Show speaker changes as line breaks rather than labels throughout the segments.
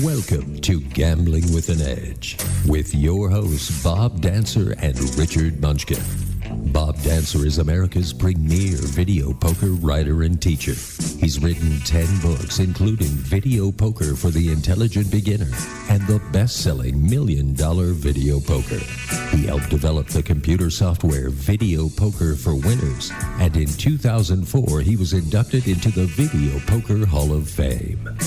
Welcome to Gambling with an Edge with your hosts Bob Dancer and Richard Munchkin. Bob Dancer is America's premier video poker writer and teacher. He's written 10 books, including Video Poker for the Intelligent Beginner and the best-selling $1 Million Video Poker. He helped develop the computer software Video Poker for Winners, and in 2004, he was inducted into the Video Poker Hall of Fame.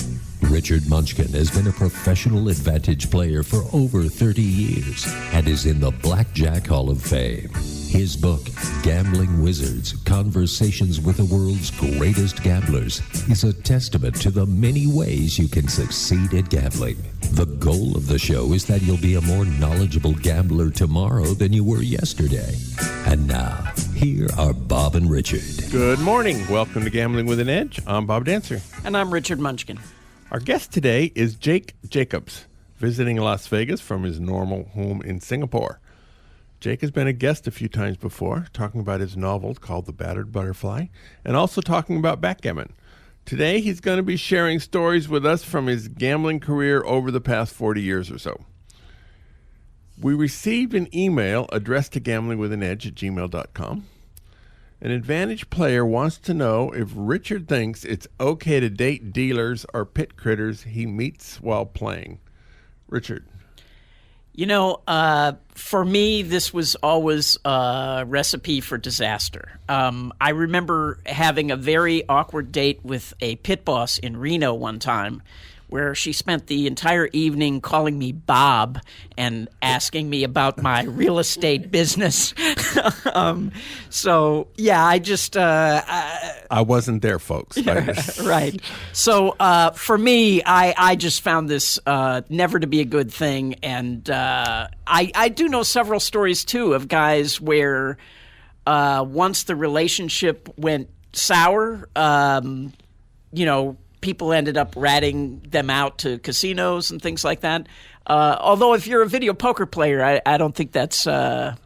Richard Munchkin has been a professional advantage player for over 30 years and is in the Blackjack Hall of Fame. His book, Gambling Wizards, Conversations with the World's Greatest Gamblers, is a testament to the many ways you can succeed at gambling. The goal of the show is that you'll be a more knowledgeable gambler tomorrow than you were yesterday. And now, here are Bob and Richard.
Good morning. Welcome to Gambling with an Edge. I'm Bob Dancer.
And I'm Richard Munchkin.
Our guest today is Jake Jacobs, visiting Las Vegas from his normal home in Singapore. Jake has been a guest a few times before, talking about his novel called The Battered Butterfly, and also talking about backgammon. Today, he's going to be sharing stories with us from his gambling career over the past 40 years or so. We received an email addressed to gamblingwithanedge@gmail.com. An advantage player wants to know if Richard thinks it's okay to date dealers or pit critters he meets while playing. Richard.
You know, for me, this was always a recipe for disaster. I remember having a very awkward date with a pit boss in Reno one time, where she spent the entire evening calling me Bob and asking me about my real estate business. So, yeah, I just...
I wasn't there, folks.
Right. So, for me, I just found this never to be a good thing. And I do know several stories, too, of guys where once the relationship went sour, people ended up ratting them out to casinos and things like that. Although if you're a video poker player, I don't think that's, I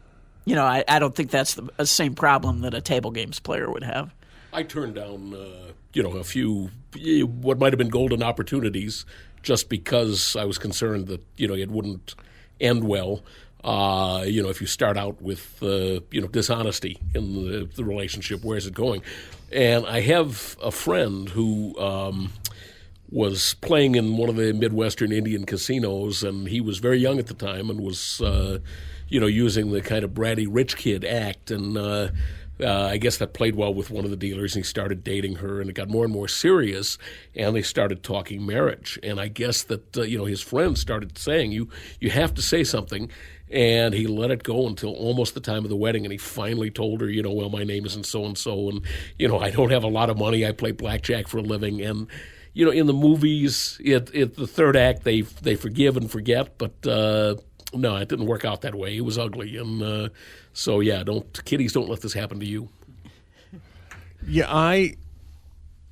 don't think that's the same problem that a table games player would have.
I turned down, a few what might have been golden opportunities just because I was concerned that, it wouldn't end well. If you start out with, dishonesty in the relationship, where's it going? And I have a friend who was playing in one of the Midwestern Indian casinos, and he was very young at the time and was, using the kind of bratty rich kid act. And I guess that played well with one of the dealers, and he started dating her, and it got more and more serious, and they started talking marriage. And I guess that, his friends started saying, you have to say something. And he let it go until almost the time of the wedding, and he finally told her, well, my name isn't so-and-so, and, I don't have a lot of money, I play blackjack for a living. And, in the movies, the third act, they forgive and forget, but no, it didn't work out that way. It was ugly. And kiddies, don't let this happen to you.
Yeah,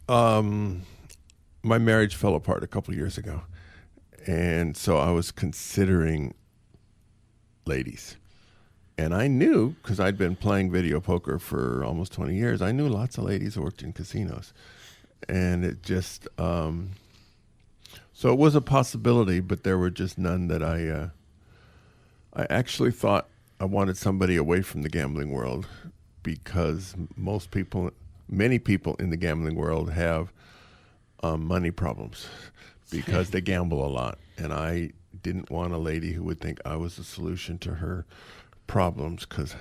my marriage fell apart a couple of years ago, and so I was considering ladies. And I knew, because I'd been playing video poker for almost 20 years, I knew lots of ladies who worked in casinos. And it just, so it was a possibility, but there were just none that I actually thought I wanted somebody away from the gambling world, because many people in the gambling world have money problems because they gamble a lot. And I didn't want a lady who would think I was the solution to her problems, because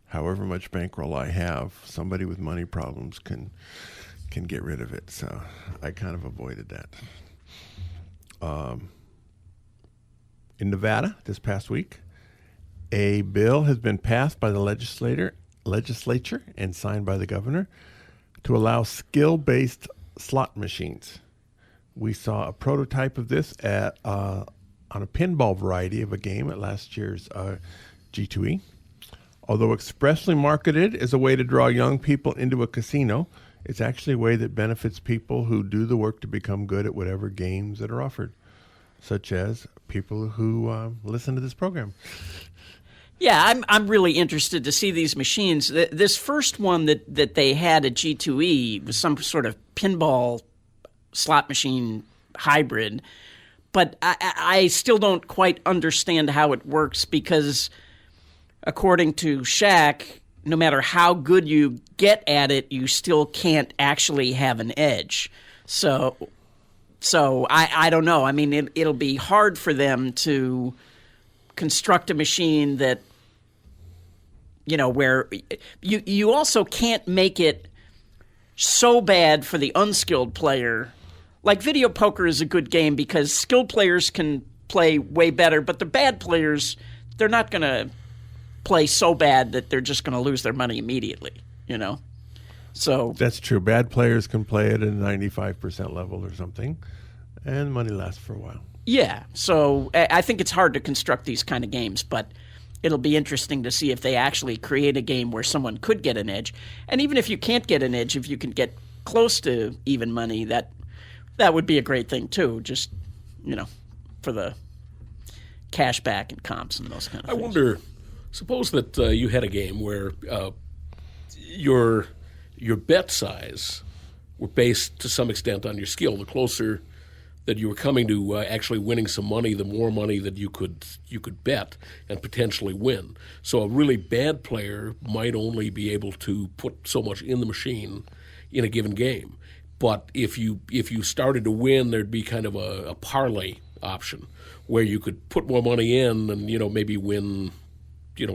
however much bankroll I have, somebody with money problems can get rid of it. So I kind of avoided that. In Nevada this past week, a bill has been passed by the legislature and signed by the governor to allow skill-based slot machines. We saw a prototype of this on a pinball variety of a game at last year's G2E. Although expressly marketed as a way to draw young people into a casino, it's actually a way that benefits people who do the work to become good at whatever games that are offered, such as people who listen to this program.
Yeah, I'm really interested to see these machines. This first one that they had at G2E was some sort of pinball slot machine hybrid. but I still don't quite understand how it works because, according to Shaq, no matter how good you get at it, you still can't actually have an edge. So I don't know. I mean, it'll be hard for them to construct a machine that, where you also can't make it so bad for the unskilled player. Like, video poker is a good game because skilled players can play way better, but the bad players, they're not going to play so bad that they're just going to lose their money immediately, So
That's true. Bad players can play at a 95% level or something, and money lasts for a while.
yeah, so I think it's hard to construct these kind of games, but it'll be interesting to see if they actually create a game where someone could get an edge. And even if you can't get an edge, if you can get close to even money, that would be a great thing too, just, for the cash back and comps and those kind of things.
I wonder, suppose that you had a game where your bet size were based to some extent on your skill. The closer that you were coming to actually winning some money, the more money that you could bet and potentially win. So a really bad player might only be able to put so much in the machine in a given game. But if you started to win, there'd be kind of a parlay option where you could put more money in and maybe win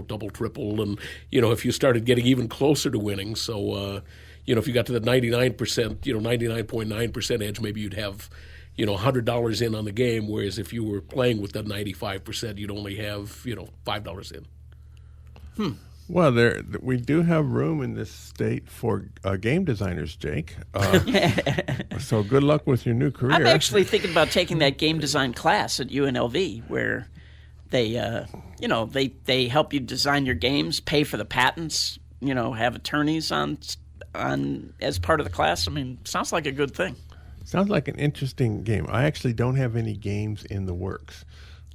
double, triple, and if you started getting even closer to winning. So if you got to the 99%, 99.9% edge, maybe you'd have $100 in on the game, whereas if you were playing with that 95%, you'd only have $5 in.
Well, we do have room in this state for game designers, Jake. So good luck with your new career.
I'm actually thinking about taking that game design class at UNLV, where they they help you design your games, pay for the patents, have attorneys on as part of the class. I mean, sounds like a good thing.
Sounds like an interesting game. I actually don't have any games in the works.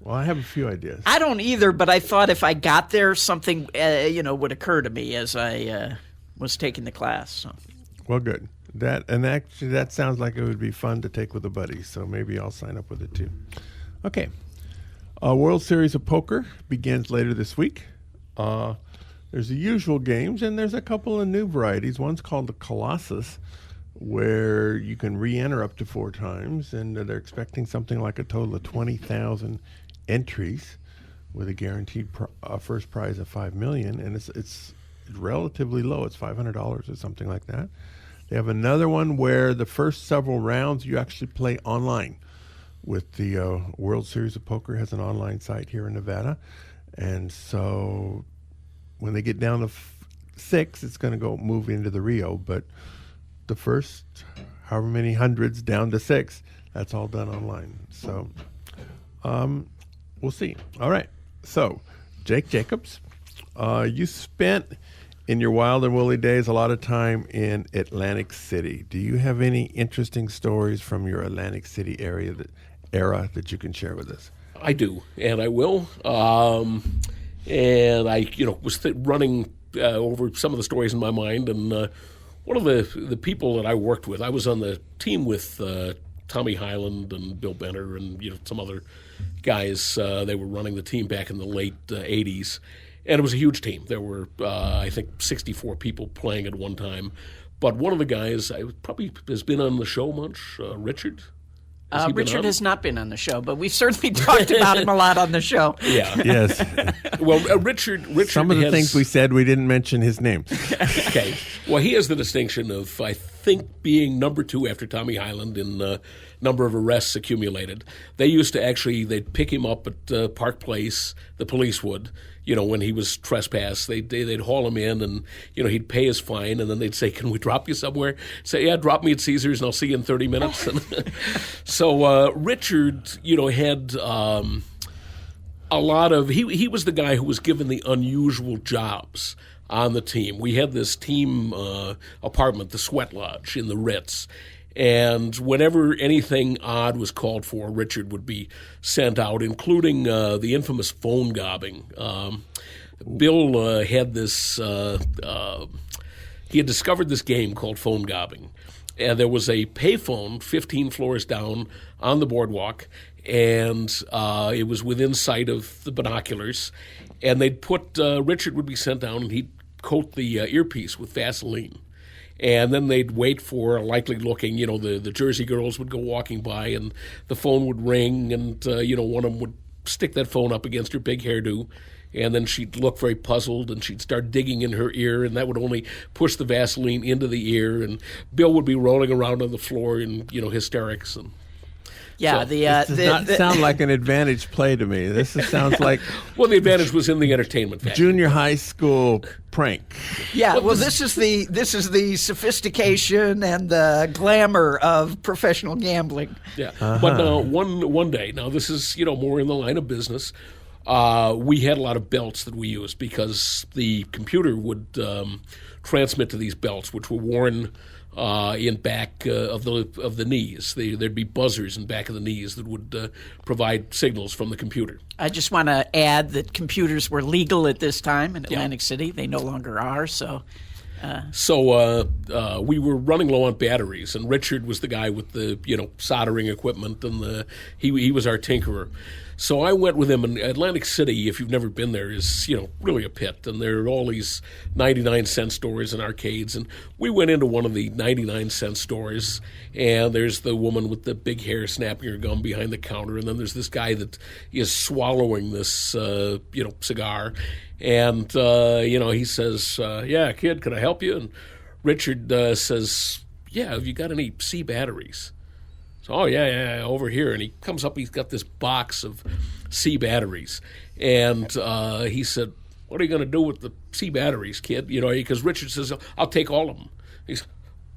Well, I have a few ideas.
I don't either, but I thought if I got there, something would occur to me as I was taking the class. So.
Well, good. That sounds like it would be fun to take with a buddy. So maybe I'll sign up with it too. Okay. World Series of Poker begins later this week. There's the usual games, and there's a couple of new varieties. One's called the Colossus, where you can re-enter up to 4 times, and they're expecting something like a total of 20,000 entries with a guaranteed first prize of $5 million, and it's relatively low. It's $500 or something like that. They have another one where the first several rounds you actually play online. With the World Series of Poker has an online site here in Nevada, and so when they get down to 6, it's going to move into the Rio, but the first however many hundreds down to 6, that's all done online. So we'll see. All right. So Jake Jacobs, you spent in your wild and woolly days a lot of time in Atlantic City. Do you have any interesting stories from your Atlantic City era that you can share with us?
I do, and I will. And I was running over some of the stories in my mind, and one of the people that I worked with, I was on the team with Tommy Highland and Bill Benner and some other guys. They were running the team back in the late 80s, and it was a huge team. There were, I think, 64 people playing at one time. But one of the guys probably has been on the show much, Richard.
Richard has not been on the show, but we've certainly talked about him a lot on the show.
Yeah.
Yes.
Well, Richard.
Some of the things we said, we didn't mention his name.
Okay. Well, he has the distinction of, I think, being number 2 after Tommy Highland in number of arrests accumulated. They used to they'd pick him up at Park Place, the police would, when he was trespassed. They'd haul him in, and, he'd pay his fine, and then they'd say, "Can we drop you somewhere?" Say, "Yeah, drop me at Caesars, and I'll see you in 30 minutes. So Richard, had a lot of, he was the guy who was given the unusual jobs on the team. We had this team apartment, the Sweat Lodge in the Ritz, and whenever anything odd was called for, Richard would be sent out, including the infamous phone gobbing. Bill had this, he had discovered this game called phone gobbing. and there was a payphone 15 floors down on the boardwalk, and it was within sight of the binoculars. And they'd put Richard would be sent down, and he'd coat the earpiece with Vaseline. And then they'd wait for a likely-looking, the Jersey girls would go walking by, and the phone would ring, and, one of them would stick that phone up against her big hairdo, and then she'd look very puzzled, and she'd start digging in her ear, and that would only push the Vaseline into the ear, and Bill would be rolling around on the floor in, hysterics. And
yeah,
so,
this does not sound like an Advantage play to me. This sounds like
well, the Advantage was in the entertainment factor.
junior high school prank.
Yeah, well, this is the sophistication and the glamour of professional gambling.
Yeah, but now one day, now this is more in the line of business. We had a lot of belts that we used because the computer would transmit to these belts, which were worn in back of the knees. There'd be buzzers in back of the knees that would provide signals from the computer.
I just want to add that computers were legal at this time in Atlantic City. They no longer are, so...
So we were running low on batteries, and Richard was the guy with the soldering equipment, and he was our tinkerer. So I went with him. And Atlantic City, if you've never been there, is really a pit, and there are all these 99-cent stores and arcades. And we went into one of the 99-cent stores, and there's the woman with the big hair snapping her gum behind the counter, and then there's this guy that is swallowing this cigar. And, he says, yeah, kid, can I help you? And Richard says, yeah, have you got any C batteries? So, oh, yeah, over here. And he comes up, he's got this box of C batteries. And he said, what are you going to do with the C batteries, kid? Because Richard says, I'll take all of them. He's,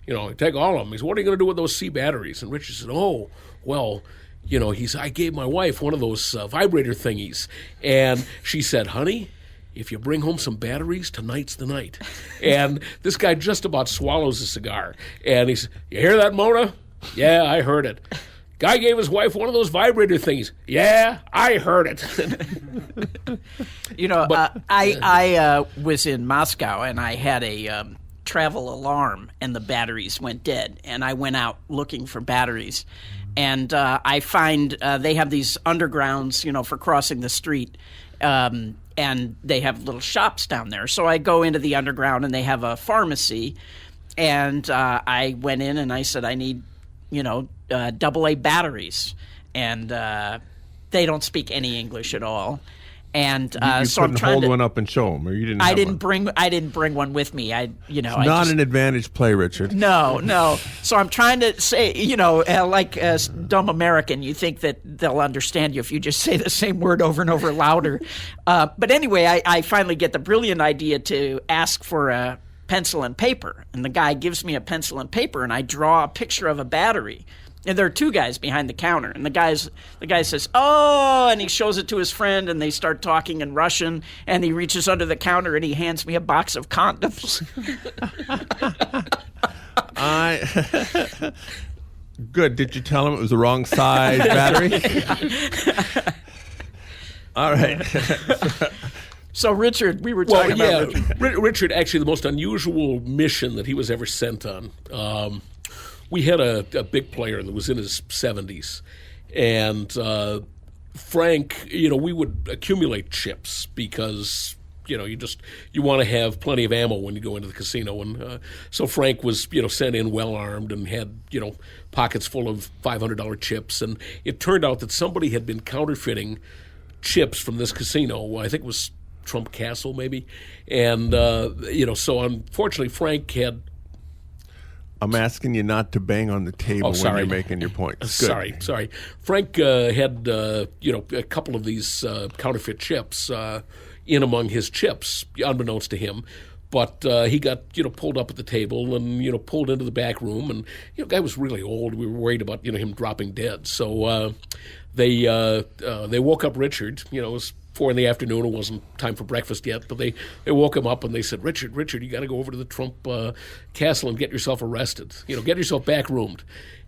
take all of them. He said, what are you going to do with those C batteries? And Richard said, oh, well... I gave my wife one of those vibrator thingies. And she said, honey, if you bring home some batteries, tonight's the night. And this guy just about swallows a cigar. And he said, you hear that, Mona? Yeah, I heard it. Guy gave his wife one of those vibrator things. Yeah, I heard it.
I was in Moscow, and I had a travel alarm, and the batteries went dead. And I went out looking for batteries. And I find they have these undergrounds, for crossing the street, and they have little shops down there. So I go into the underground, and they have a pharmacy. And I went in, and I said, I need, AA batteries. And they don't speak any English at all. And
you
so I'm trying
hold
to
one up and show them, or you didn't.
I didn't bring one with me.
An Advantage play, Richard.
No. So I'm trying to say, like a dumb American, you think that they'll understand you if you just say the same word over and over louder. But anyway, I finally get the brilliant idea to ask for a pencil and paper, and the guy gives me a pencil and paper, and I draw a picture of a battery. And there are two guys behind the counter, and the guy says, "Oh," and he shows it to his friend, and they start talking in Russian, and he reaches under the counter and he hands me a box of condoms.
Good. Did you tell him it was the wrong size battery? All right.
So, Richard, we were talking about
Richard, actually, the most unusual mission that he was ever sent on. We had a big player that was in his 70s, and Frank, we would accumulate chips because, you want to have plenty of ammo when you go into the casino. And so Frank was, sent in well-armed and had, pockets full of $500 chips. And it turned out that somebody had been counterfeiting chips from this casino. I think it was Trump Castle, maybe. And, so unfortunately Frank had...
I'm asking you not to bang on the table when you're making your points. Good.
Sorry. Frank had, a couple of these counterfeit chips in among his chips, unbeknownst to him. But he got, pulled up at the table and, pulled into the back room. And, the guy was really old. We were worried about, him dropping dead. So they woke up Richard. It was 4 in the afternoon. It wasn't time for breakfast yet, but they woke him up and they said, Richard, you got to go over to the Trump castle and get yourself arrested. Get yourself back roomed.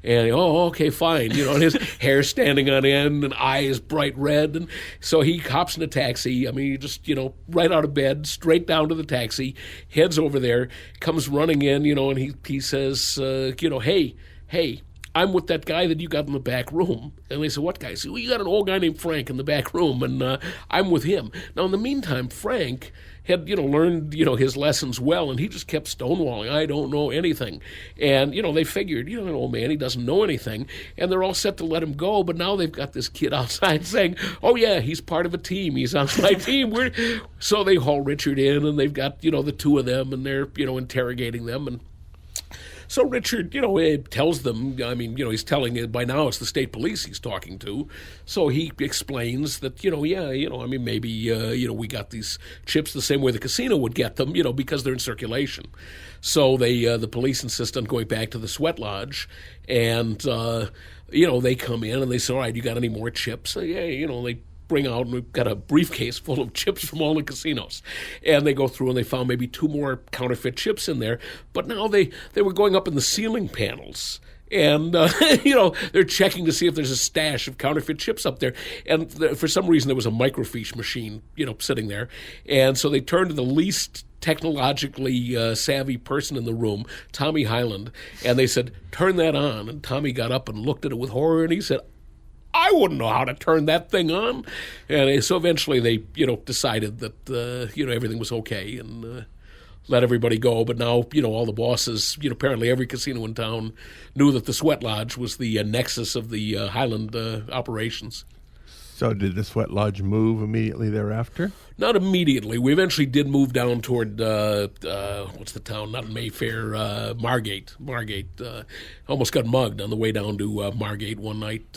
And okay, fine. And his hair standing on end and eyes bright red. And so he hops in a taxi. I mean, he just, right out of bed, straight down to the taxi, heads over there, comes running in, and he says, hey, I'm with that guy that you got in the back room. And they said, what guy? He said, well, you got an old guy named Frank in the back room, and I'm with him. Now, in the meantime, Frank had, learned, his lessons well, and he just kept stonewalling. I don't know anything. And, they figured, an old man, he doesn't know anything. And they're all set to let him go, but now they've got this kid outside saying, oh, yeah, he's part of a team. He's on my team. So they haul Richard in, and they've got, the two of them, and they're, interrogating them. And so Richard, tells them, he's telling, by now it's the state police he's talking to. So he explains that, maybe, we got these chips the same way the casino would get them, because they're in circulation. So the police insist on going back to the sweat lodge, and, they come in and they say, all right, you got any more chips? So, yeah, they bring out, and we've got a briefcase full of chips from all the casinos. And they go through and they found maybe 2 more counterfeit chips in there. But now they were going up in the ceiling panels. And, they're checking to see if there's a stash of counterfeit chips up there. And for some reason, there was a microfiche machine, sitting there. And so they turned to the least technologically savvy person in the room, Tommy Highland, and they said, turn that on. And Tommy got up and looked at it with horror, and he said, I wouldn't know how to turn that thing on. And so eventually they, decided that, everything was okay and let everybody go. But now, all the bosses, apparently every casino in town knew that the Sweat Lodge was the nexus of the Highland operations.
So did the Sweat Lodge move immediately thereafter?
Not immediately. We eventually did move down toward, what's the town? Not Mayfair, Margate. Almost got mugged on the way down to Margate one night,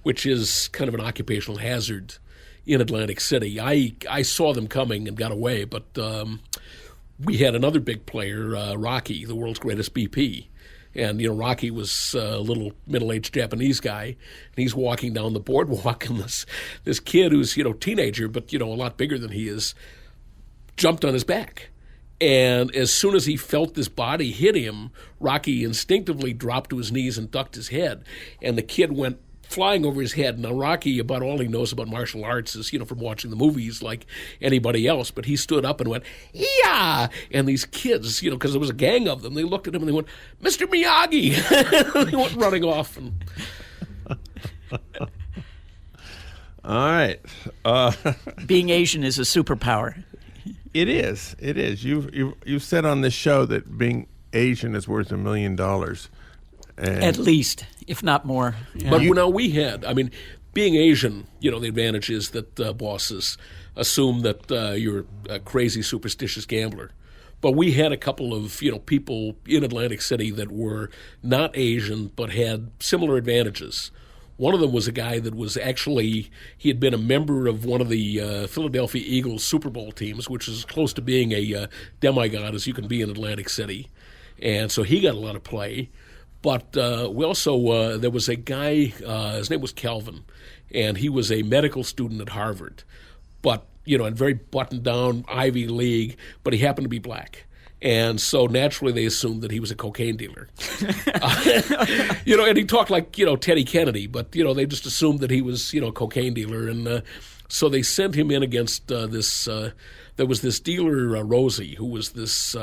which is kind of an occupational hazard in Atlantic City. I saw them coming and got away, but we had another big player, Rocky, the world's greatest BP. And, Rocky was a little middle-aged Japanese guy, and he's walking down the boardwalk, and this kid who's, teenager, but, a lot bigger than he is, jumped on his back. And as soon as he felt this body hit him, Rocky instinctively dropped to his knees and ducked his head, and the kid went flying over his head. Now, Rocky, about all he knows about martial arts is, from watching the movies like anybody else. But he stood up and went, yeah! And these kids, because there was a gang of them, they looked at him and they went, Mr. Miyagi! And they went running off. And
all right.
Being Asian is a superpower.
It is. You've said on this show that being Asian is worth $1 million. And
at least, if not more. Yeah.
But now we had, being Asian, the advantage is that bosses assume that you're a crazy, superstitious gambler. But we had a couple of, people in Atlantic City that were not Asian but had similar advantages. One of them was a guy that was actually, he had been a member of one of the Philadelphia Eagles Super Bowl teams, which is as close to being a demigod as you can be in Atlantic City. And so he got a lot of play. But we also, there was a guy, his name was Calvin, and he was a medical student at Harvard, but, and very buttoned down, Ivy League, but he happened to be black. And so naturally they assumed that he was a cocaine dealer. And he talked like, Teddy Kennedy, but, they just assumed that he was, a cocaine dealer. And so they sent him in against there was this dealer, Rosie, who was this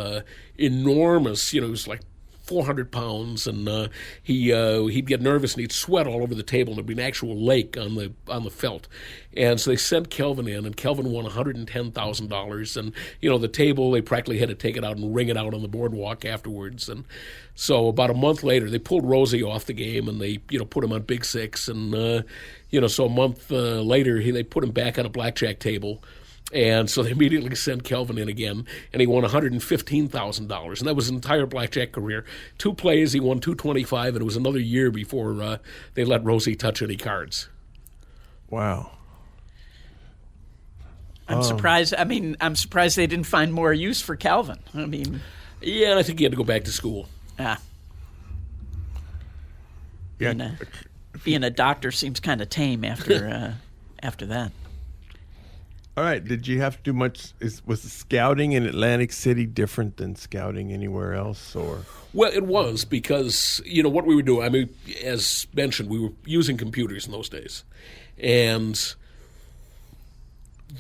enormous, he was like 400 pounds, and he'd get nervous and he'd sweat all over the table, and there'd be an actual lake on the felt. And so they sent Kelvin in, and Kelvin won $110,000. And the table, they practically had to take it out and wring it out on the boardwalk afterwards. And so about a month later, they pulled Rosie off the game, and they put him on Big Six. And so a month later, they put him back on a blackjack table. And so they immediately sent Kelvin in again, and he won $115,000, and that was his entire blackjack career. 2 plays, he won $225, and it was another year before they let Rosie touch any cards.
Wow.
I'm surprised. I'm surprised they didn't find more use for Calvin.
Yeah, and I think he had to go back to school.
Yeah. Being a doctor seems kind of tame after that.
All right. Did you have to do much? Was the scouting in Atlantic City different than scouting anywhere else, or?
Well, it was because, what we were doing, I mean, as mentioned, we were using computers in those days. And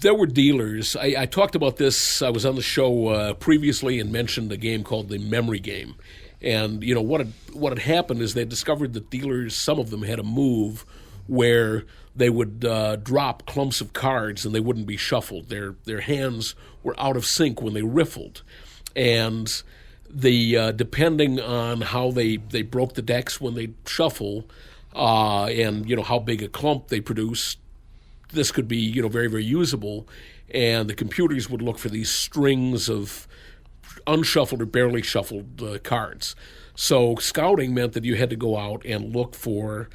there were dealers. I talked about this. I was on the show previously and mentioned a game called the memory game. And, what had happened is they discovered that dealers, some of them had a move where they would drop clumps of cards and they wouldn't be shuffled. Their hands were out of sync when they riffled. And depending on how they broke the decks when they shuffle, and how big a clump they produced, this could be very, very usable. And the computers would look for these strings of unshuffled or barely shuffled cards. So scouting meant that you had to go out and look for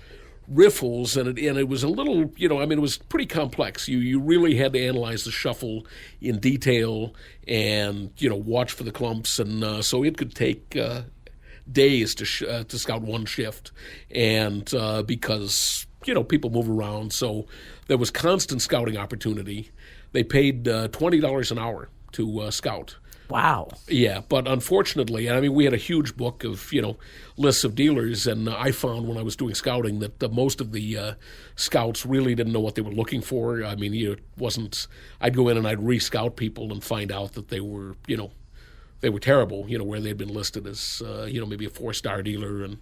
riffles, and it was a little, it was pretty complex. You really had to analyze the shuffle in detail and, watch for the clumps. And so it could take days to scout one shift. And because, people move around, so there was constant scouting opportunity. They paid $20 an hour to scout.
Wow.
Yeah, but unfortunately, we had a huge book of, lists of dealers, and I found when I was doing scouting that most of the scouts really didn't know what they were looking for. It wasn't, I'd go in and I'd re-scout people and find out that they were, they were terrible, where they'd been listed as, maybe a 4-star dealer. And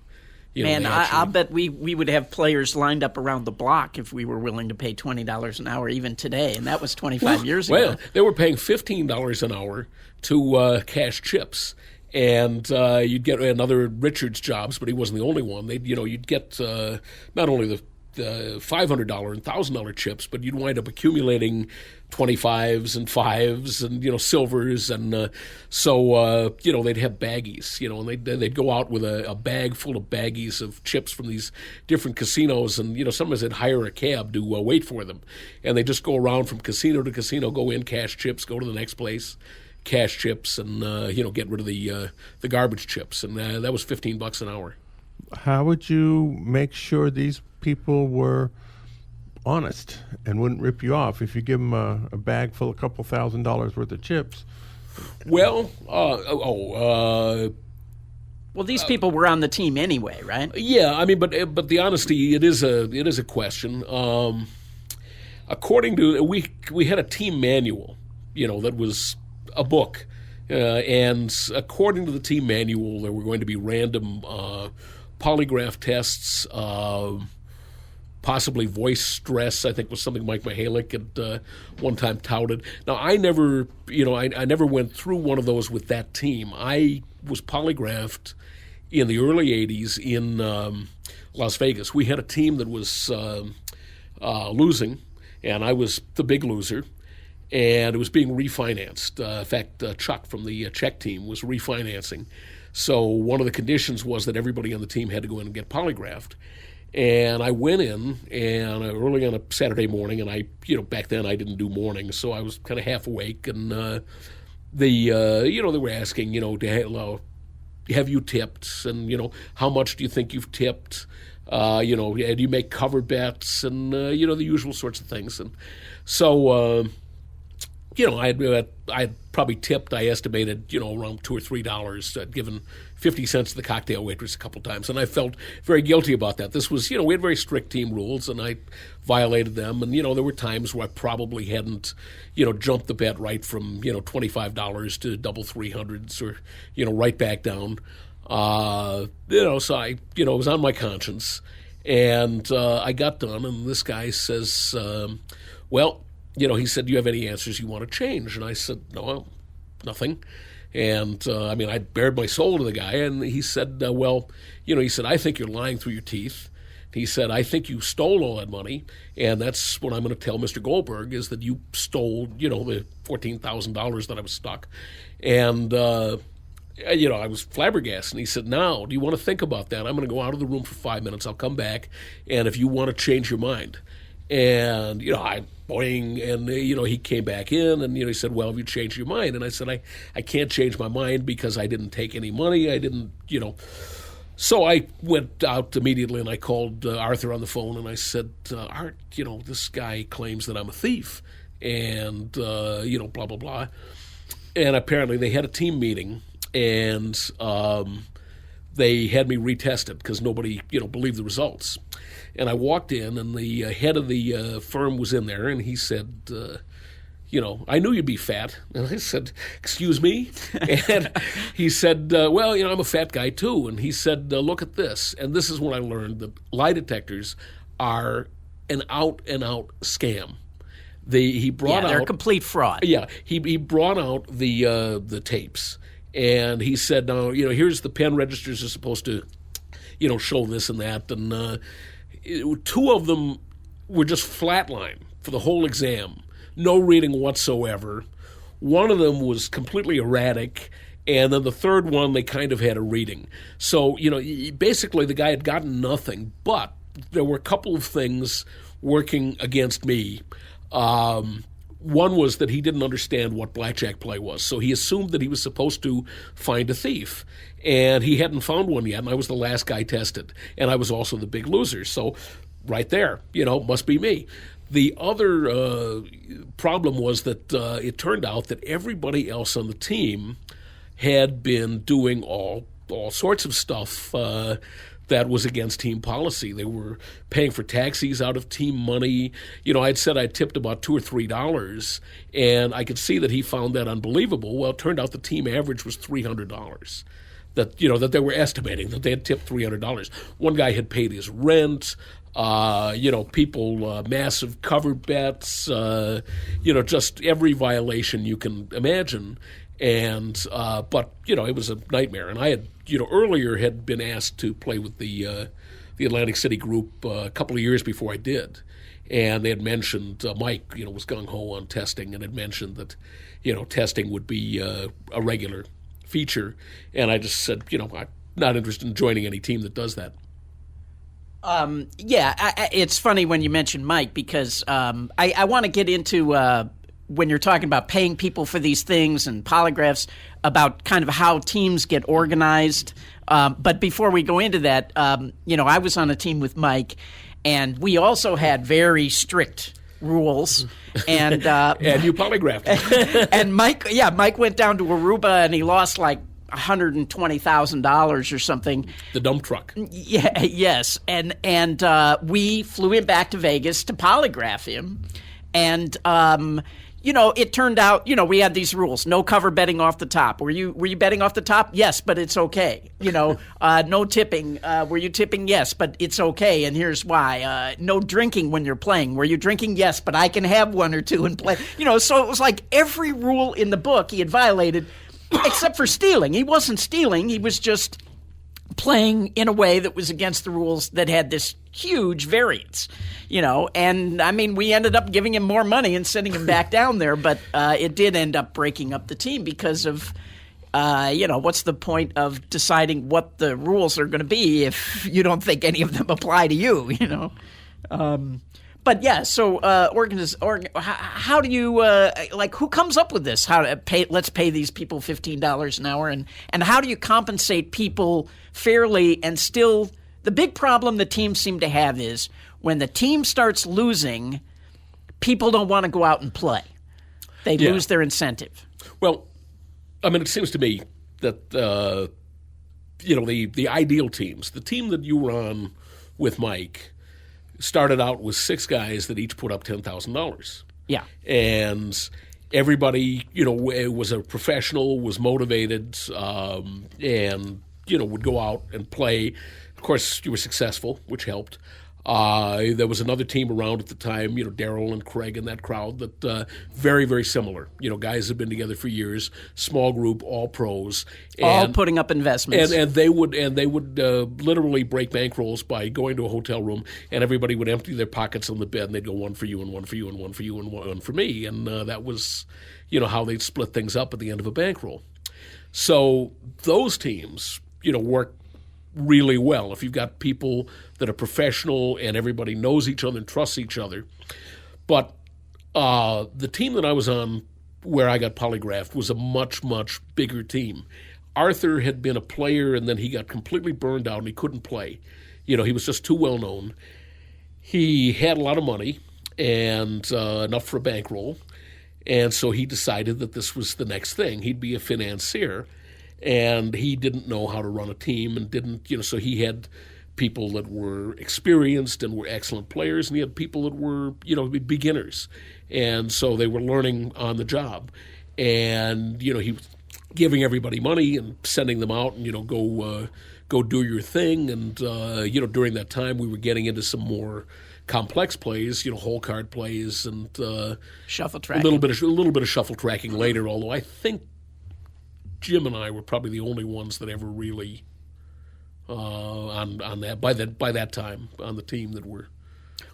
man, I'll bet we would have players lined up around the block if we were willing to pay $20 an hour even today, and that was 25 years ago.
Well, they were paying $15 an hour to cash chips, and you'd get another Richard's jobs, but he wasn't the only one. You'd get not only the $500 and $1,000 chips, but you'd wind up accumulating 25s and 5s and silvers, and so they'd have baggies, and they'd go out with a bag full of baggies of chips from these different casinos, and sometimes they'd hire a cab to wait for them, and they just go around from casino to casino, go in, cash chips, go to the next place, cash chips, and get rid of the garbage chips, and that was $15 an hour.
How would you make sure these people were honest and wouldn't rip you off if you give them a bag full of a couple $1,000s worth of chips?
Well,
well, these people were on the team anyway, right?
Yeah, but the honesty, it is a question. According to we had a team manual, that was a book, and according to the team manual, there were going to be random polygraph tests, possibly voice stress, I think was something Mike Mihalik had one time touted. Now, I never went through one of those with that team. I was polygraphed in the early 80s in Las Vegas. We had a team that was losing, and I was the big loser, and it was being refinanced. In fact, Chuck from the Czech team was refinancing. So one of the conditions was that everybody on the team had to go in and get polygraphed. And I went in, and early on a Saturday morning, and back then I didn't do mornings, so I was kind of half awake, and they were asking, have you tipped, and how much do you think you've tipped, do you make cover bets, and the usual sorts of things, and so I had probably tipped, I estimated, around $2 or $3. I'd given 50 cents to the cocktail waitress a couple times, and I felt very guilty about that. This was, we had very strict team rules, and I violated them, and, there were times where I probably hadn't, jumped the bet right from, $25 to double 300s or, right back down. So I, it was on my conscience, and I got done, and this guy says, he said, do you have any answers you want to change? And I said, no, nothing. And, I bared my soul to the guy, and he said, he said, I think you're lying through your teeth. He said, I think you stole all that money, and that's what I'm going to tell Mr. Goldberg, is that you stole, the $14,000 that I was stuck. And, I was flabbergasted. And he said, now, do you want to think about that? I'm going to go out of the room for 5 minutes. I'll come back, and if you want to change your mind. And, I boing, and, he came back in, and, he said, well, have you changed your mind? And I said, I can't change my mind because I didn't take any money. I didn't, So I went out immediately, and I called Arthur on the phone, and I said, Art, this guy claims that I'm a thief. and blah blah blah. And apparently they had a team meeting, and they had me retested because nobody believed the results. And I walked in, and the head of the firm was in there, and he said, I knew you'd be fat. And I said, excuse me? And he said, well, I'm a fat guy too. And he said, look at this. And this is when I learned that lie detectors are an out-and-out scam.
They're complete fraud.
Yeah, he brought out the tapes, and he said, now, here's the pen registers are supposed to, show this and that. And two of them were just flatline for the whole exam. No reading whatsoever. One of them was completely erratic, and then the third one, they kind of had a reading. So, basically the guy had gotten nothing, but there were a couple of things working against me. One was that he didn't understand what blackjack play was, so he assumed that he was supposed to find a thief, and he hadn't found one yet, and I was the last guy tested, and I was also the big loser. So right there, must be me. The other problem was that it turned out that everybody else on the team had been doing all sorts of stuff that was against team policy. They were paying for taxis out of team money. I'd said I tipped about $2 or $3, and I could see that he found that unbelievable. Well, it turned out the team average was $300. That they were estimating that they had tipped $300. One guy had paid his rent. People, massive cover bets, just every violation you can imagine. And, but it was a nightmare. And I had, earlier had been asked to play with the Atlantic City group a couple of years before I did. And they had mentioned, Mike, was gung-ho on testing, and had mentioned that, testing would be a regular feature. And I just said, I'm not interested in joining any team that does that.
It's funny when you mention Mike, because I want to get into when you're talking about paying people for these things and polygraphs, about kind of how teams get organized. But before we go into that, I was on a team with Mike, and we also had very strict rules. And
and you polygraphed.
And Mike went down to Aruba, and he lost like $120,000 or something.
The dump truck.
Yeah, yes, and we flew him back to Vegas to polygraph him, and it turned out we had these rules: no cover betting off the top. Were you betting off the top? Yes, but it's okay. No tipping. Were you tipping? Yes, but it's okay, and here's why: no drinking when you're playing. Were you drinking? Yes, but I can have one or two and play. So it was like every rule in the book he had violated. Except for stealing. He wasn't stealing. He was just playing in a way that was against the rules that had this huge variance, And, I mean, we ended up giving him more money and sending him back down there, but it did end up breaking up the team because of, what's the point of deciding what the rules are going to be if you don't think any of them apply to you, But yeah, so how do you who comes up with this? How to pay? Let's pay these people $15 an hour, and how do you compensate people fairly? And still, the big problem the teams seem to have is when the team starts losing, people don't want to go out and play. They lose their incentive.
Well, I mean, it seems to me that the ideal teams, the team that you were on with Mike, started out with 6 guys that each put up $10,000.
Yeah.
And everybody, was a professional, was motivated, and, would go out and play. Of course, you were successful, which helped. There was another team around at the time, Daryl and Craig and that crowd that very, very similar. Guys had been together for years, small group, all pros,
all putting up investments,
and they would literally break bankrolls by going to a hotel room, and everybody would empty their pockets on the bed, and they'd go one for you and one for you and one for you and one for me, and that was how they'd split things up at the end of a bankroll. So those teams work really well if you've got people that are professional and everybody knows each other and trusts each other. But the team that I was on where I got polygraphed was a much, much bigger team. Arthur had been a player, and then he got completely burned out and he couldn't play. He was just too well known. He had a lot of money and enough for a bankroll. And so he decided that this was the next thing. He'd be a financier, and he didn't know how to run a team and didn't, so he had people that were experienced and were excellent players, and he had people that were, beginners. And so they were learning on the job. And, he was giving everybody money and sending them out and, go do your thing. And, during that time we were getting into some more complex plays, whole card plays and
shuffle tracking.
A little bit of shuffle tracking later, although I think Jim and I were probably the only ones that ever really on that by that time on the team that were.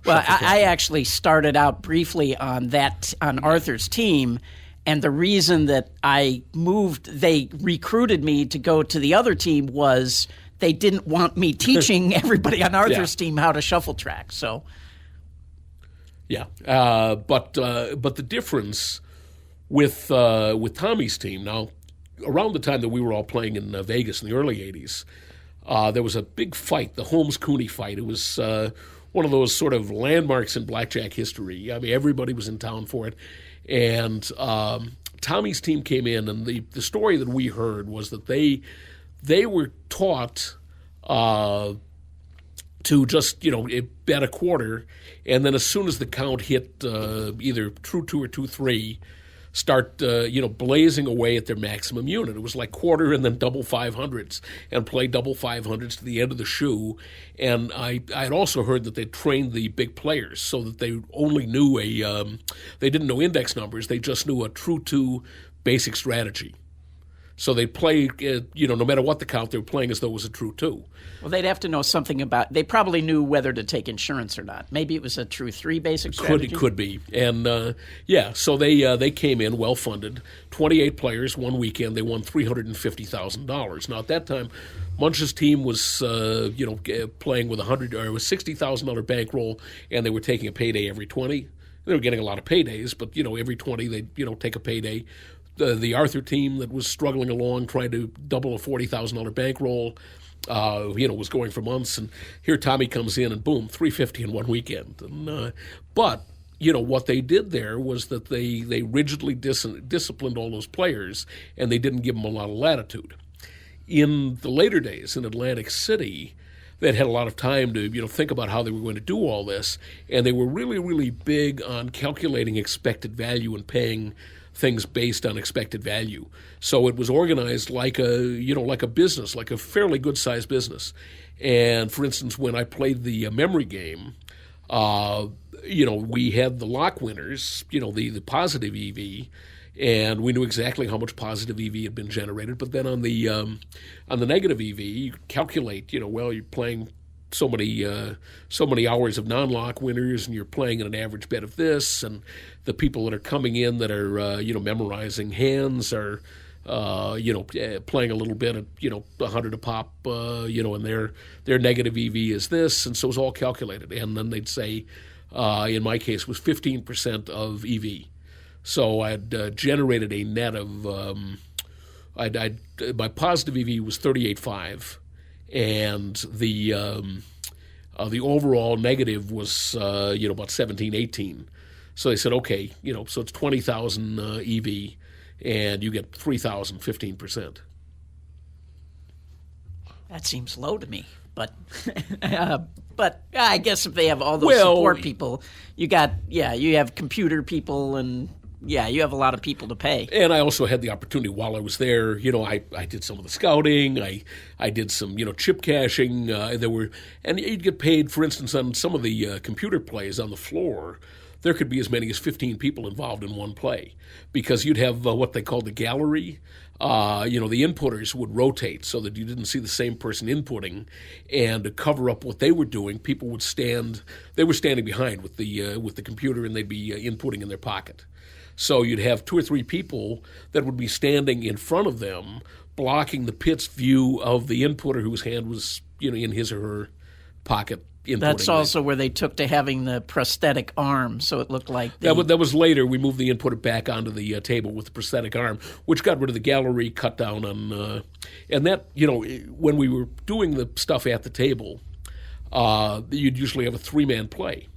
Well, I actually started out briefly on Arthur's team, and the reason that I moved, they recruited me to go to the other team was they didn't want me teaching everybody on Arthur's team how to shuffle track. So.
Yeah, but the difference with Tommy's team now, around the time that we were all playing in Vegas in the early '80s, there was a big fight, the Holmes-Cooney fight. It was one of those sort of landmarks in blackjack history. I mean, everybody was in town for it, and Tommy's team came in, and the story that we heard was that they were taught to just, bet a quarter, and then as soon as the count hit either true 2 or 2-3, start, blazing away at their maximum unit. It was like quarter and then double 500s and play double 500s to the end of the shoe. And I'd also heard that they trained the big players so that they only knew they didn't know index numbers, they just knew a true 2 basic strategy. So they play, no matter what the count, they were playing as though it was a true 2.
Well, they'd have to know something about. They probably knew whether to take insurance or not. Maybe it was a true 3 basic strategy.
Could be, and so they came in well funded. 28 players, one weekend. They won $350,000. Now at that time, Munch's team was playing with $60,000 bankroll, and they were taking a payday every 20. They were getting a lot of paydays, but every 20 they'd take a payday. The Arthur team that was struggling along, trying to double a $40,000 bankroll, was going for months. And here Tommy comes in and boom, $350 in one weekend. And, but what they did there was that they rigidly disciplined all those players, and they didn't give them a lot of latitude. In the later days in Atlantic City, they'd had a lot of time to think about how they were going to do all this, and they were really, really big on calculating expected value and paying things based on expected value. So it was organized like a business, like a fairly good-sized business. And for instance, when I played the memory game, we had the lock winners, the positive EV, and we knew exactly how much positive EV had been generated. But then on the negative EV, you calculate, you're playing so many hours of non-lock winners, and you're playing at an average bet of this, and the people that are coming in that are memorizing hands are playing a little bit at 100 a pop, and their negative EV is this, and so it's all calculated. And then they'd say, in my case, it was 15% of EV. So I'd generated a net of my positive EV was 38.5. And the overall negative was about 17, 18. So they said, okay, so it's 20,000 EV, and you get 3,000, 15%.
That seems low to me, but I guess if they have all those support people, you have computer people and. Yeah, you have a lot of people to pay.
And I also had the opportunity while I was there, I did some of the scouting, I did some, chip cashing, and you'd get paid, for instance, on some of the computer plays on the floor, there could be as many as 15 people involved in one play, because you'd have what they called the gallery. The inputters would rotate so that you didn't see the same person inputting, and to cover up what they were doing, people would they were standing behind with the computer, and they'd be inputting in their pocket. So you'd have 2 or 3 people that would be standing in front of them, blocking the pit's view of the inputter whose hand was, in his or her pocket inputting.
That's also where they took to having the prosthetic arm, so it looked like
that was later. We moved the inputter back onto the table with the prosthetic arm, which got rid of the gallery, cut down on, and that, when we were doing the stuff at the table, you'd usually have a 3-man play.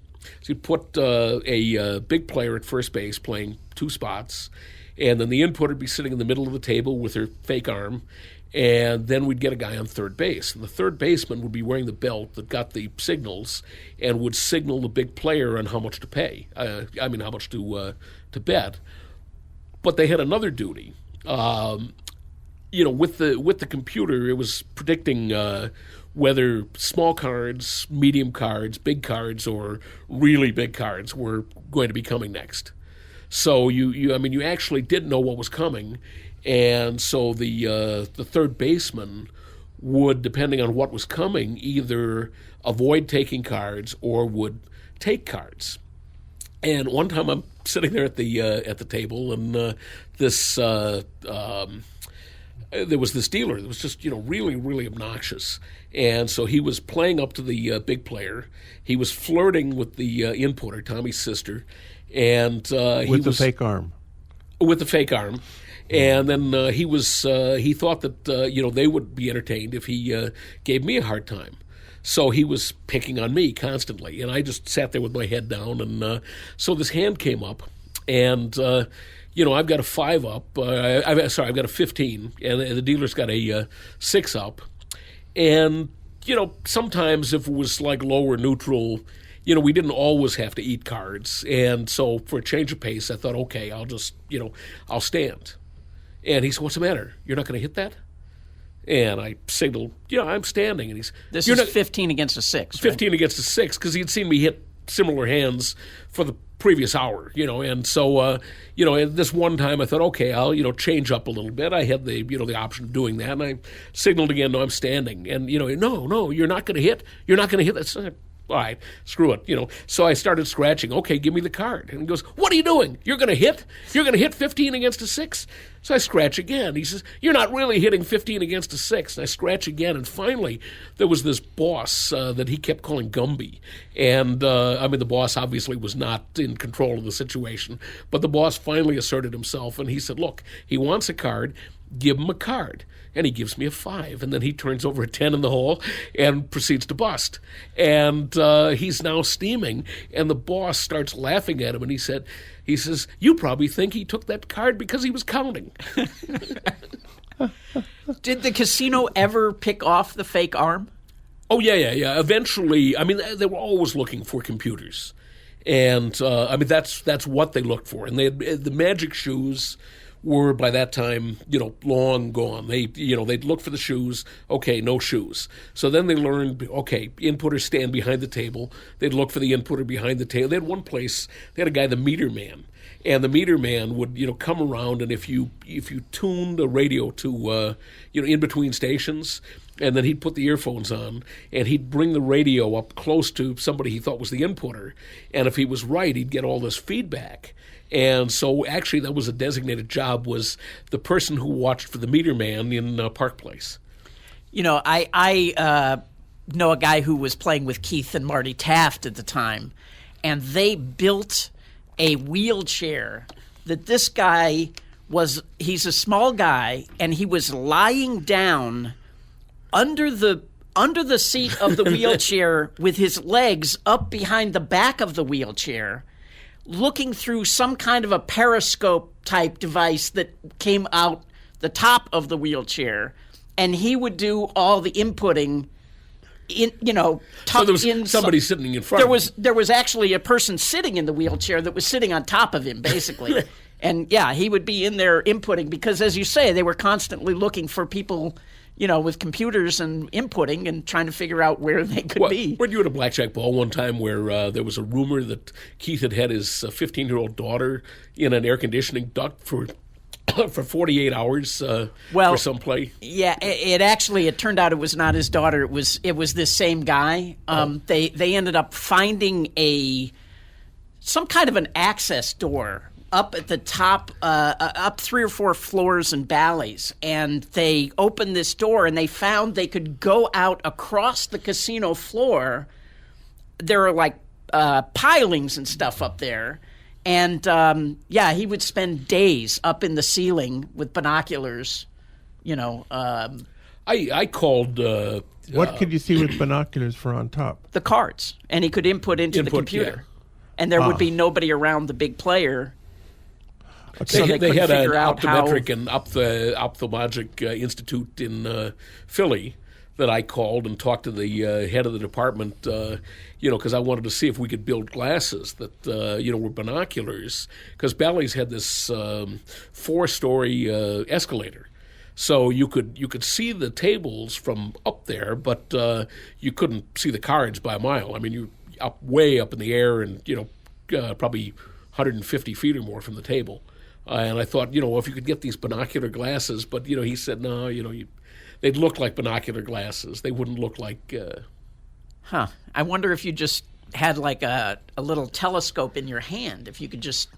So you'd put a big player at first base playing 2 spots, and then the inputter would be sitting in the middle of the table with her fake arm, and then we'd get a guy on third base. And the third baseman would be wearing the belt that got the signals and would signal the big player on how much to pay. How much to bet. But they had another duty. With the computer, it was predicting whether small cards, medium cards, big cards, or really big cards were going to be coming next. So you actually didn't know what was coming, and so the third baseman would, depending on what was coming, either avoid taking cards or would take cards. And one time I'm sitting there at the table, and there was this dealer that was just really, really obnoxious, and so he was playing up to the big player. He was flirting with the inputter, Tommy's sister, and
with the fake arm.
With the fake arm, and then he thought that they would be entertained if he gave me a hard time. So he was picking on me constantly, and I just sat there with my head down. And so this hand came up, and I've got a 5 up. I've got a 15, and the dealer's got a 6 up. And sometimes if it was like low or neutral, we didn't always have to eat cards. And so for a change of pace, I thought, okay, I'll just I'll stand. And he said, "What's the matter? You're not going to hit that?" And I signaled, I'm standing. And he's,
This is 15 against a 6, right?
15 against a 6, because he'd seen me hit similar hands for the previous hour, And so, and this one time I thought, okay, I'll, change up a little bit. I had the, the option of doing that. And I signaled again, no, I'm standing. And, no, you're not going to hit. You're not going to hit. That's all right, screw it, So I started scratching. Okay, give me the card. And he goes, "What are you doing? You're going to hit? You're going to hit 15 against a 6? So I scratch again. He says, "You're not really hitting 15 against a 6. And I scratch again. And finally, there was this boss that he kept calling Gumby. And, the boss obviously was not in control of the situation. But the boss finally asserted himself. And he said, "Look, he wants a card. Give him a card." And he gives me a 5, and then he turns over a 10 in the hole and proceeds to bust. And he's now steaming, and the boss starts laughing at him, and he says, "You probably think he took that card because he was counting."
Did the casino ever pick off the fake arm?
Oh, yeah. Eventually, they were always looking for computers. And, that's what they looked for. And the magic shoes were by that time, long gone. They'd look for the shoes. Okay, no shoes. So then they learned, okay, inputters stand behind the table. They'd look for the inputter behind the table. They had one place, they had a guy, the meter man. And the meter man would, come around, and if you tuned a radio to, in between stations, and then he'd put the earphones on, and he'd bring the radio up close to somebody he thought was the inputter. And if he was right, he'd get all this feedback. And so actually that was a designated job, was the person who watched for the meter man in Park Place.
I know a guy who was playing with Keith and Marty Taft at the time, and they built a wheelchair that this guy he's a small guy, and he was lying down under the seat of the wheelchair with his legs up behind the back of the wheelchair, looking through some kind of a periscope type device that came out the top of the wheelchair, and he would do all the inputting.
So there was somebody sitting in front.
There was actually a person sitting in the wheelchair that was sitting on top of him, basically. And yeah, he would be in there inputting because, as you say, they were constantly looking for people, with computers and inputting and trying to figure out where they could be.
Weren't you at a blackjack ball one time where there was a rumor that Keith had his 15-year-old daughter in an air conditioning duct for 48 hours for some play?
Yeah, it turned out it was not his daughter. It was this same guy. They ended up finding some kind of an access door up at the top, up 3 or 4 floors and valleys, and they opened this door and they found they could go out across the casino floor. There are like pilings and stuff up there. And, he would spend days up in the ceiling with binoculars,
I called...
what could you see with binoculars for on top?
The cards. And he could input into the computer. and there would be nobody around the big player.
So
they
they had an
figure out
optometric and ophthalmologic institute in Philly that I called and talked to the head of the department, because I wanted to see if we could build glasses that, were binoculars, because Bally's had this 4-story escalator. So you could see the tables from up there, but you couldn't see the cards by a mile. I mean, you way up in the air and, probably 150 feet or more from the table. And I thought, if you could get these binocular glasses, but, he said, no, they'd look like binocular glasses. They wouldn't look like...
I wonder if you just had like a little telescope in your hand, if you could just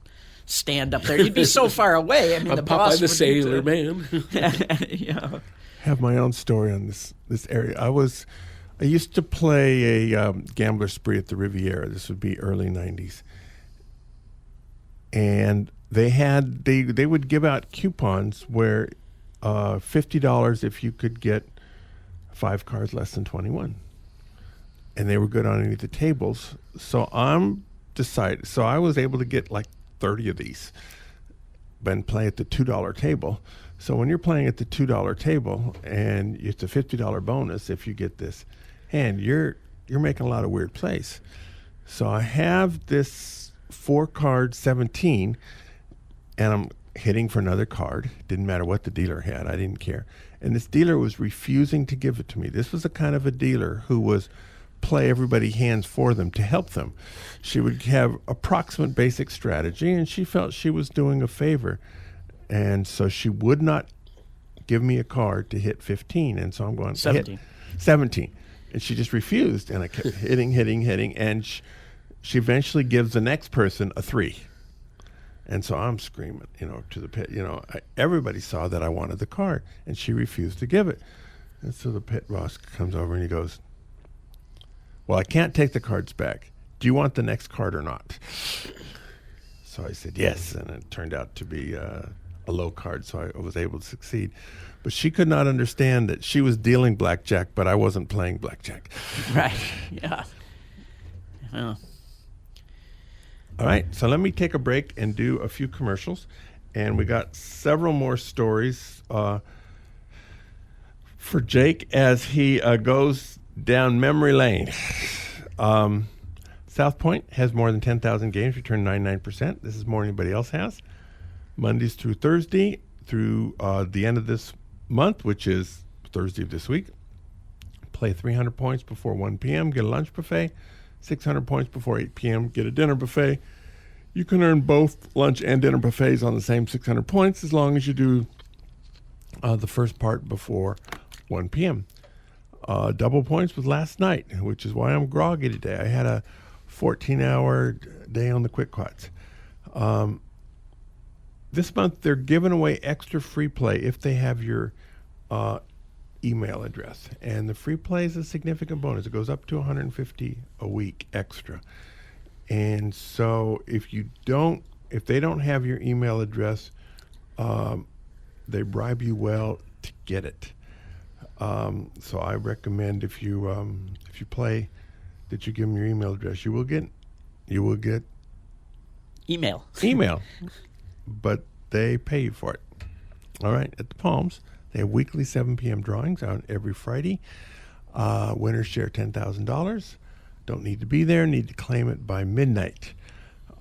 stand up there. You'd be so far away. I mean, the boss
Popeye the Sailor Man.
Yeah.
Have my own story on this area. I used to play a gambler spree at the Riviera. This would be early 90s. And they would give out coupons where $50 if you could get 5 cards less than 21. And they were good on any of the tables. So I was able to get like 30 of these and play at the $2 table. So when you're playing at the $2 table and it's a $50 bonus if you get this hand, you're making a lot of weird plays. So I have this 4-card 17, and I'm hitting for another card. Didn't matter what the dealer had. I didn't care. And this dealer was refusing to give it to me. This was the kind of a dealer who was play everybody hands for them to help them. She would have approximate basic strategy, and she felt she was doing a favor. And so she would not give me a card to hit 15. And so I'm going,
17.
17. And she just refused. And I kept hitting. And she eventually gives the next person a 3. And so I'm screaming, to the pit. Everybody saw that I wanted the card, and she refused to give it. And so the pit boss comes over and he goes, well, I can't take the cards back. Do you want the next card or not? So I said yes, and it turned out to be a low card, so I was able to succeed. But she could not understand that she was dealing blackjack, but I wasn't playing blackjack.
Right, yeah.
All right, so let me take a break and do a few commercials. And we got several more stories for Jake as he goes down memory lane. South Point has more than 10,000 games, return 99%. This is more than anybody else has. Mondays through Thursday through the end of this month, which is Thursday of this week. Play 300 points before 1 p.m., get a lunch buffet. 600 points before 8 p.m., get a dinner buffet. You can earn both lunch and dinner buffets on the same 600 points as long as you do the first part before 1 p.m. Double points was last night, which is why I'm groggy today. I had a 14-hour day on the quick quads. This month, they're giving away extra free play if they have your email address. And the free play is a significant bonus. It goes up to $150 a week extra. And so if they don't have your email address, they bribe you well to get it. So I recommend if you play, that you give them your email address. You will get
email,
but they pay you for it. All right, at the Palms, they have weekly 7 p.m. drawings on every Friday. Winners share $10,000. Don't need to be there. Need to claim it by midnight.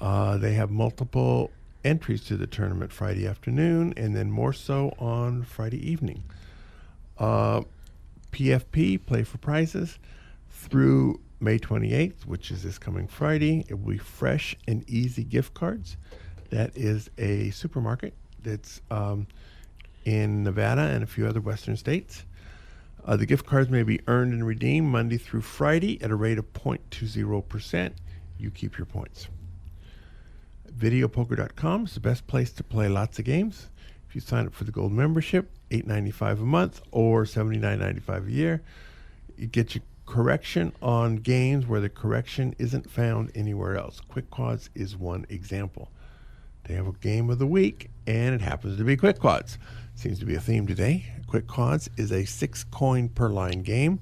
They have multiple entries to the tournament Friday afternoon, and then more so on Friday evening. PFP, Play for Prizes, through May 28th, which is this coming Friday. It will be fresh and easy gift cards. That is a supermarket that's in Nevada and a few other western states. The gift cards may be earned and redeemed Monday through Friday at a rate of 0.20%. You keep your points. Videopoker.com is the best place to play lots of games. If you sign up for the gold membership, $8.95 a month or $79.95 a year, you get your correction on games where the correction isn't found anywhere else. Quick Quads is one example. They have a game of the week, and it happens to be Quick Quads. Seems to be a theme today. Quick Quads is a 6-coin per line game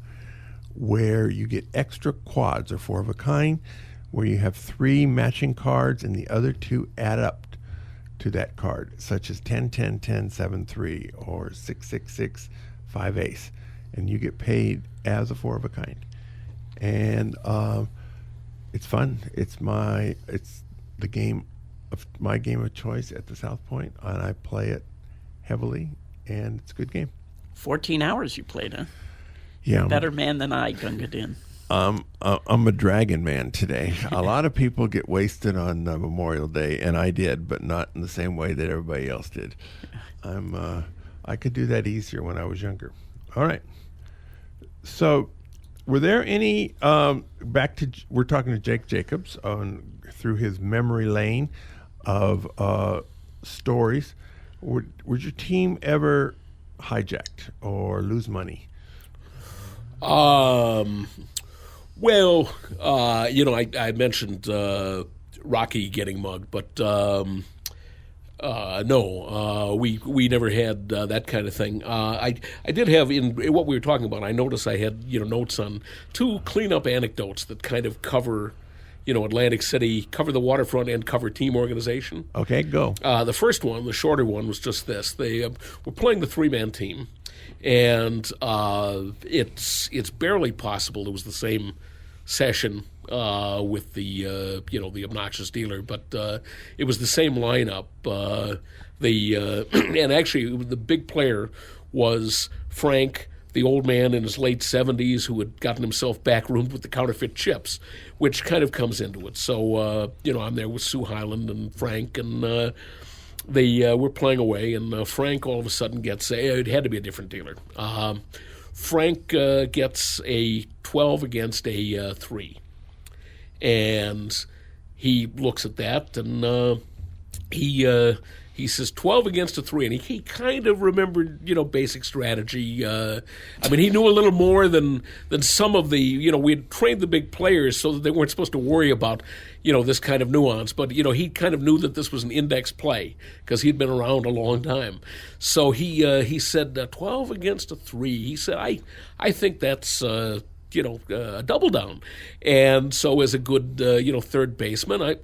where you get extra quads or 4 of a kind where you have 3 matching cards and the other 2 add up to that card, such as 10, 10, 10, 7, 3, or 6, 6, 6, 5 ace. And you get paid as a 4 of a kind. And it's fun. It's the game of my game of choice at the South Point, and I play it heavily, and it's a good game.
14 hours you played, huh?
Yeah.
Better man than I, Gunga Din.
I'm a dragon man today. A lot of people get wasted on Memorial Day, and I did, but not in the same way that everybody else did. I could do that easier when I was younger. All right. So, were there any we're talking to Jake Jacobs through his memory lane of stories. Was your team ever hijacked or lose money?
Well, I mentioned Rocky getting mugged, but no, we never had that kind of thing. I did have, in what we were talking about, I noticed I had notes on 2 cleanup anecdotes that kind of cover Atlantic City, cover the waterfront, and cover team organization.
Okay, go.
The first one, the shorter one, was just this: they were playing the 3-man team. And it's barely possible it was the same session with the the obnoxious dealer, but it was the same lineup. And actually the big player was Frank, the old man in his late 70s who had gotten himself backroomed with the counterfeit chips, which kind of comes into it. So I'm there with Sue Hyland and Frank, and they were playing away, and Frank all of a sudden gets it had to be a different dealer. Frank gets a 12 against a 3. And he looks at that, and he says 12 against a 3, and he kind of remembered, basic strategy. He knew a little more than some of the, we had trained the big players so that they weren't supposed to worry about, this kind of nuance. But, he kind of knew that this was an index play because he'd been around a long time. So he said 12 against a 3. He said, I think that's a double down. And so as a good, third baseman,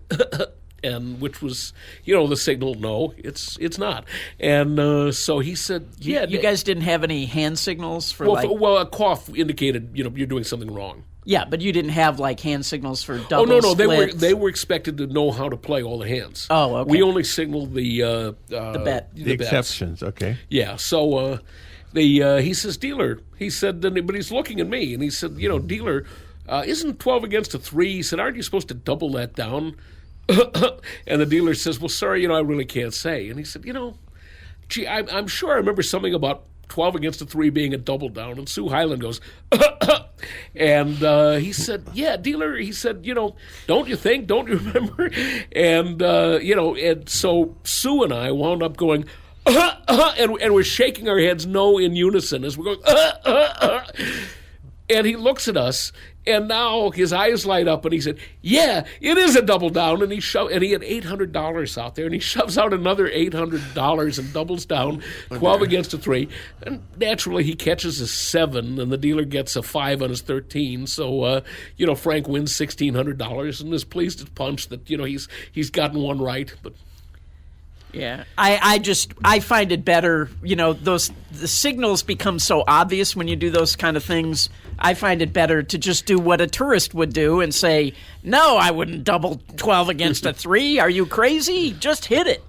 and which was, the signal, no, it's not. And so he said, yeah.
You guys didn't have any hand signals for
a cough indicated, you're doing something wrong.
Yeah, but you didn't have hand signals for double
no,
splits.
they were expected to know how to play all the hands.
Oh, okay.
We only signaled the
bet.
The exceptions, okay.
Yeah, so he says, dealer, he said, but he's looking at me, and he said, dealer, isn't 12 against a 3? He said, aren't you supposed to double that down? And the dealer says, well, sorry, I really can't say. And he said, gee, I'm sure I remember something about 12 against a 3 being a double down. And Sue Hyland goes, and he said, yeah, dealer, he said, don't you think, don't you remember? And, and so Sue and I wound up going, and we're shaking our heads no in unison as we're going, and he looks at us, and now his eyes light up, and he said, yeah, it is a double down. And he had $800 out there, and he shoves out another $800 and doubles down 12 against a 3. And naturally, he catches a 7, and the dealer gets a 5 on his 13. So, Frank wins $1,600 and is pleased as punch that, he's gotten one right. But
yeah, I find it better, the signals become so obvious when you do those kind of things. I find it better to just do what a tourist would do and say, no, I wouldn't double 12 against a 3. Are you crazy? Just hit it.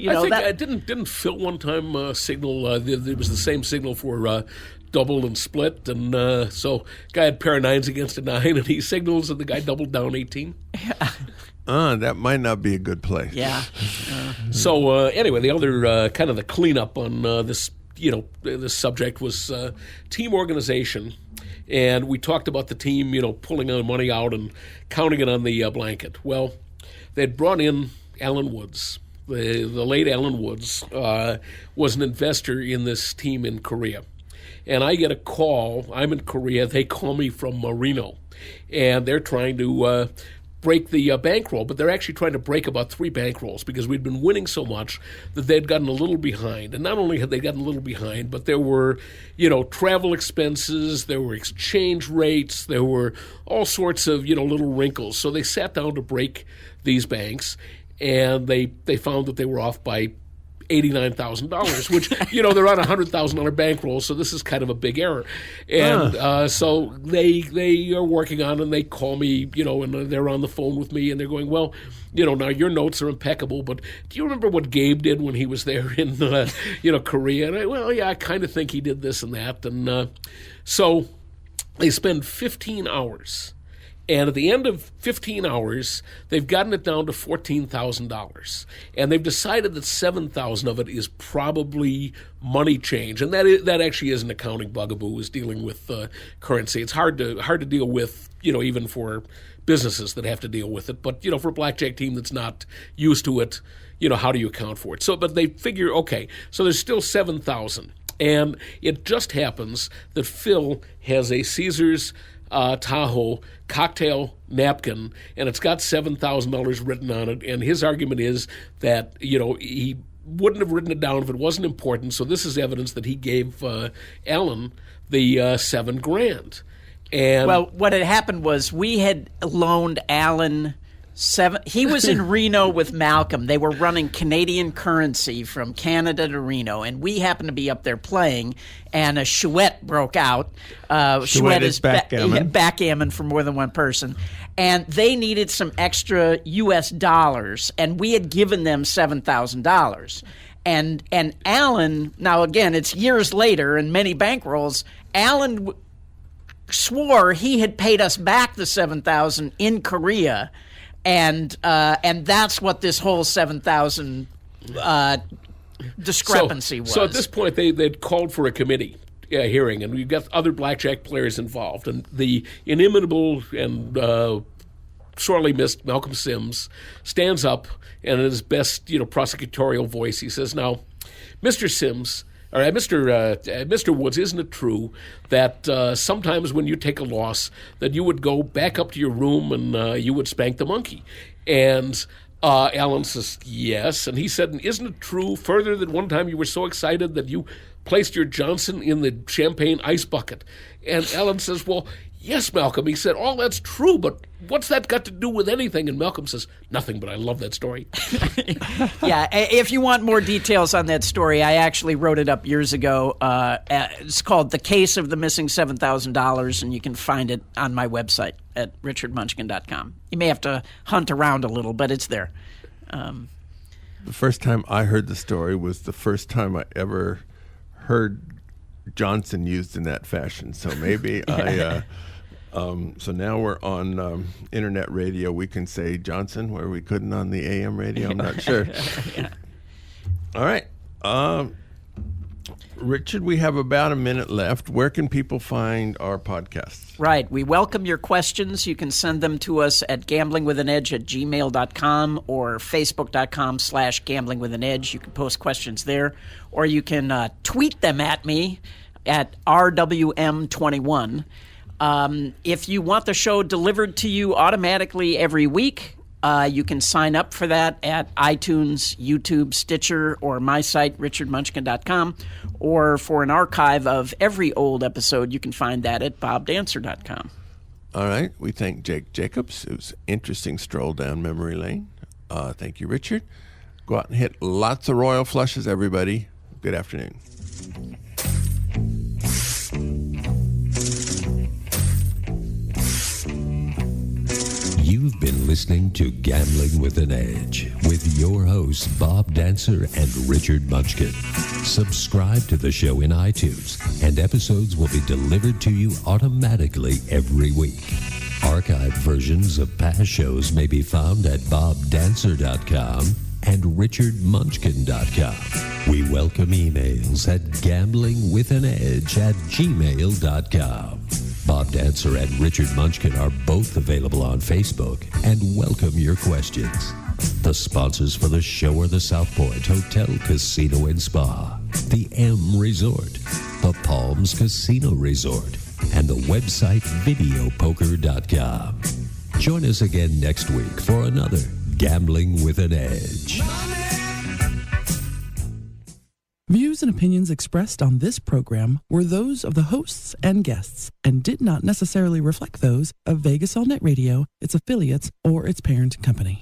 I think didn't Phil one time signal, there was the same signal for double and split, and so guy had pair of 9s against a 9, and he signals, and the guy doubled down 18.
Yeah.
That might not be a good play.
Yeah.
So anyway, the other kind of the cleanup on this, this subject was team organization, and we talked about the team, pulling the money out and counting it on the blanket. Well, they'd brought in Alan Woods. The late Alan Woods was an investor in this team in Korea. And I get a call. I'm in Korea. They call me from Reno. And they're trying to break the bankroll, but they're actually trying to break about 3 bankrolls because we'd been winning so much that they'd gotten a little behind. And not only had they gotten a little behind, but there were, travel expenses, there were exchange rates, there were all sorts of, little wrinkles. So they sat down to break these banks, and they found that they were off by $89,000, which, they're on a $100,000 bankroll, so this is kind of a big error. And so they are working on it, and they call me, and they're on the phone with me, and they're going, well, now your notes are impeccable, but do you remember what Gabe did when he was there in, Korea? And I kind of think he did this and that. And so they spend 15 hours. And at the end of 15 hours, they've gotten it down to $14,000. And they've decided that $7,000 of it is probably money change. And that actually is an accounting bugaboo, is dealing with currency. It's hard to deal with, even for businesses that have to deal with it. But, for a blackjack team that's not used to it, how do you account for it? So, but they figure, okay, so there's still $7,000. And it just happens that Phil has a Caesar's Tahoe cocktail napkin, and it's got $7,000 written on it. And his argument is that, he wouldn't have written it down if it wasn't important. So this is evidence that he gave Alan the $7,000. And
well, what had happened was we had loaned Alan he was in Reno with Malcolm. They were running Canadian currency from Canada to Reno, and we happened to be up there playing, and a chouette broke out. Chouette is backgammon. Backgammon for more than one person. And they needed some extra U.S. dollars, and we had given them $7,000. And Alan, now again, it's years later and many bankrolls, Alan swore he had paid us back the $7,000 in Korea. And that's what this whole 7,000 discrepancy was.
So at this point, they'd called for a committee hearing, and we've got other blackjack players involved. And the inimitable and sorely missed Malcolm Sims stands up, and in his best prosecutorial voice, he says, "Now, Mr. Sims." All right, Mr. Woods, isn't it true that sometimes when you take a loss that you would go back up to your room and you would spank the monkey? And Alan says, yes. And he said, isn't it true further that one time you were so excited that you placed your Johnson in the champagne ice bucket? And Alan says, well, yes, Malcolm. He said, all that's true, but what's that got to do with anything? And Malcolm says, nothing, but I love that story.
Yeah, if you want more details on that story, I actually wrote it up years ago. It's called The Case of the Missing $7,000, and you can find it on my website at richardmunchkin.com. You may have to hunt around a little, but it's there.
The first time I heard the story was the first time I ever heard Johnson used in that fashion. So maybe so now we're on internet radio. We can say Johnson where we couldn't on the AM radio. I'm not sure.
Yeah.
All right. Richard, we have about a minute left. Where can people find our podcasts?
Right. We welcome your questions. You can send them to us at gamblingwithanedge@gmail.com or facebook.com/gamblingwithanedge. You can post questions there, or you can tweet them at me at RWM21. If you want the show delivered to you automatically every week, you can sign up for that at iTunes, YouTube, Stitcher, or my site, richardmunchkin.com. Or for an archive of every old episode, you can find that at bobdancer.com.
All right. We thank Jake Jacobs. It was an interesting stroll down memory lane. Thank you, Richard. Go out and hit lots of royal flushes, everybody. Good afternoon.
You've been listening to Gambling with an Edge with your hosts Bob Dancer and Richard Munchkin. Subscribe to the show in iTunes, and episodes will be delivered to you automatically every week. Archived versions of past shows may be found at bobdancer.com and richardmunchkin.com. We welcome emails at gamblingwithanedge@gmail.com. Bob Dancer and Richard Munchkin are both available on Facebook and welcome your questions. The sponsors for the show are the South Point Hotel, Casino and Spa, the M Resort, the Palms Casino Resort, and the website videopoker.com. Join us again next week for another Gambling with an Edge.
Views and opinions expressed on this program were those of the hosts and guests and did not necessarily reflect those of Vegas All Net Radio, its affiliates, or its parent company.